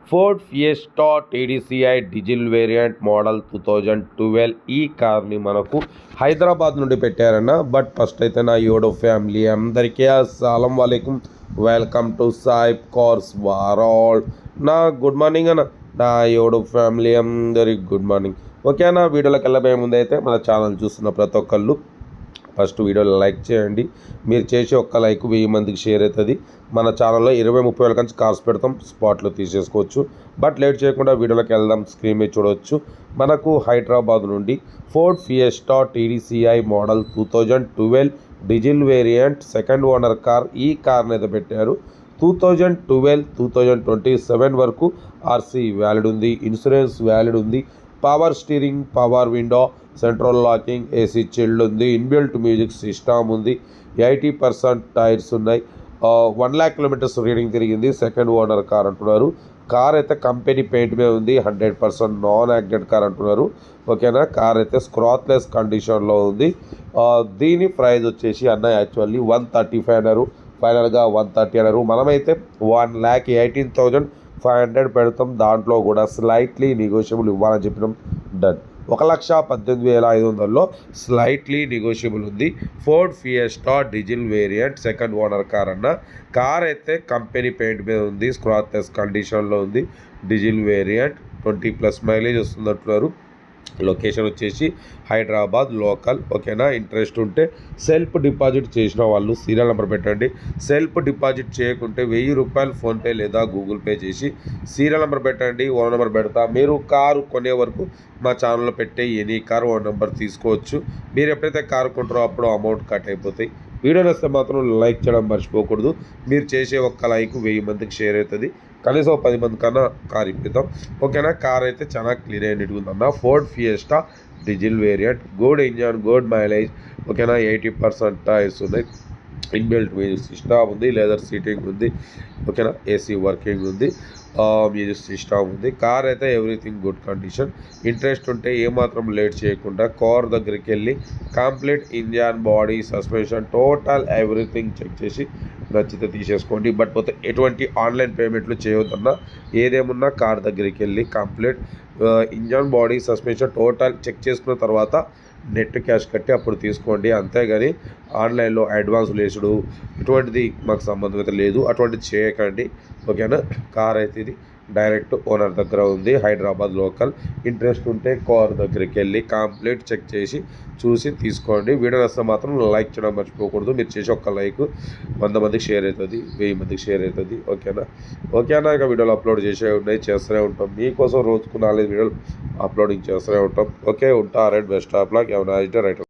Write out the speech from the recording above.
Ford fiesta TDCi diesel variant model 2012 ఈ కార్ని మనకు హైదరాబాద్ నుండి పెట్టారన్న. బట్ ఫస్ట్ అయితే నా యూట్యూబ్ ఫ్యామిలీ అందరికీ అస్సలం వాలేకుం, వెల్కమ్ టు సాయిబ్ కార్స్ వరల్డ్. నా గుడ్ మార్నింగ్ అన్న, నా యూట్యూబ్ ఫ్యామిలీ అందరికి గుడ్ మార్నింగ్. ఓకే అన్న, వీడియోలోకి వెళ్ళబోయే ముందు అయితే మన ఛానల్ చూస్తున్న ప్రతి ఒక్కళ్ళు ఫస్ట్ వీడియోలో లైక్ చేయండి. మీరు చేసే ఒక్క లైక్ 1000 మందికి షేర్ అవుతుంది. మన ఛానల్లో 20-30 వేల కంచి కార్స్ పెడతాం, స్పాట్లో తీసేసుకోవచ్చు. బట్ లేట్ చేయకుండా వీడియోలోకి వెళ్దాం. స్క్రీన్ మీద చూడవచ్చు, మనకు హైదరాబాద్ నుండి Ford fiesta TDCi model 2012 diesel variant second owner car. ఈ కార్ని అయితే పెట్టారు. 2012-2027 వరకు ఆర్సీ వ్యాలిడ్ ఉంది, ఇన్సూరెన్స్ వ్యాలిడ్ ఉంది. Power steering, power window, central locking, AC chilled ఉంది, ఇన్బిల్ట్ మ్యూజిక్ సిస్టమ్ ఉంది. 80% టైర్స్ ఉన్నాయి. 1 lakh కిలోమీటర్స్ రీడింగ్ తిరిగింది. సెకండ్ ఓనర్ కార్ అంటున్నారు. కార్ అయితే కంపెనీ పెయింట్ మీద ఉంది. 100% నాన్ యాక్సిడెంట్ కార్ అంటున్నారు. ఓకేనా, కార్ అయితే స్క్రాచ్లెస్ కండిషన్లో ఉంది. దీని ప్రైస్ వచ్చేసి అన్న యాక్చువల్లీ 135 అన్నారు, ఫైనల్గా 130 అన్నారు. మనమైతే 1,18,500 పెడతాం. దాంట్లో కూడా స్లైట్లీ నెగోషియబుల్ ఇవ్వాలని చెప్పినాం. డన్. 1,18,500లో స్లైట్లీ నెగోషియబుల్ ఉంది. Ford Fiesta diesel variant second owner car అన్న. కార్ అయితే కంపెనీ పెయింట్ మీద ఉంది, స్క్రాచ్లెస్ కండిషన్లో ఉంది. డీజిల్ వేరియంట్ 20+ మైలేజ్ వస్తుందంటున్నారు. లొకేషన్ వచ్చేసి హైదరాబాద్ లోకల్. ఓకేనా, ఇంట్రెస్ట్ ఉంటే సెల్ఫ్ డిపాజిట్ చేసిన వాళ్ళు సీరియల్ నెంబర్ పెట్టండి. సెల్ఫ్ డిపాజిట్ చేయకుంటే 1000 రూపాయలు ఫోన్పే లేదా గూగుల్ పే చేసి సీరియల్ నెంబర్ పెట్టండి. ఓన్ నెంబర్ పెడతా. మీరు కారు కొనే వరకు మా ఛానల్లో పెట్టే ఎనీ కార్ ఓన్ నెంబర్ తీసుకోవచ్చు. మీరు ఎప్పుడైతే కారు కొంటారో అప్పుడు అమౌంట్ కట్ అయిపోతాయి. వీడియో నచ్చితే మాత్రం లైక్ చేయడం మర్చిపోకూడదు. మీరు చేసే ఒక్క లైక్ 1000 మందికి షేర్ అవుతుంది. కనీసం 10 మంది కన్నా కార్ ఇప్పిద్దాం. ఓకేనా, కార్ అయితే చాలా క్లీన్ అండ్ నీట్గా ఉందన్న. Ford Fiesta diesel variant, good engine, good mileage. ఓకేనా, 80% టైర్స్ ఉన్నాయి. ఇన్బిల్ట్ మ్యూజిక్ సిస్టమ్ ఉంది, లెదర్ సీటింగ్ ఉంది. ఓకేనా, ఏసీ వర్కింగ్ ఉంది, మ్యూజిక్ సిస్టమ్ ఉంది. కార్ అయితే ఎవ్రీథింగ్ గుడ్ కండిషన్. ఇంట్రెస్ట్ ఉంటే ఏమాత్రం లేట్ చేయకుండా కార్ దగ్గరికి వెళ్ళి complete engine, body, suspension, total everything check చేసి నచ్చితే తీసేసుకోండి. బట్ పోతే ఎటువంటి ఆన్లైన్ పేమెంట్లు చేయవద్దన్నా. ఏదేమున్నా కార్ దగ్గరికి వెళ్ళి complete engine, body, suspension total check చేసుకున్న తర్వాత నెట్ క్యాష్ కట్టి అప్పుడు తీసుకోండి. అంతేగాని ఆన్లైన్లో అడ్వాన్స్ లేసుడు ఇటువంటిది మాకు సంబంధం అయితే లేదు. అటువంటిది చేయకండి. ఓకేనా, కార్ అయితే ఇది డైరెక్ట్ ఓనర్ దగ్గర ఉంది, హైదరాబాద్ లోకల్. ఇంట్రెస్ట్ ఉంటే కార్ దగ్గరికి వెళ్ళి కంప్లీట్ చెక్ చేసి చూసి తీసుకోండి. వీడియో నచ్చితే మాత్రం లైక్ చేయడం మర్చిపోకూడదు. మీరు చేసి ఒక్క లైక్ 100 మందికి షేర్ అవుతుంది, 1000 మందికి షేర్ అవుతుంది. ఓకేనా, ఇక వీడియోలు అప్లోడ్ చేస్తూనే ఉంటాం. మీకోసం రోజుకు 4 వీడియోలు అప్లోడింగ్ చేస్తూనే ఉంటాం. ఓకే, ఉంటా. Right, best of luck. Right.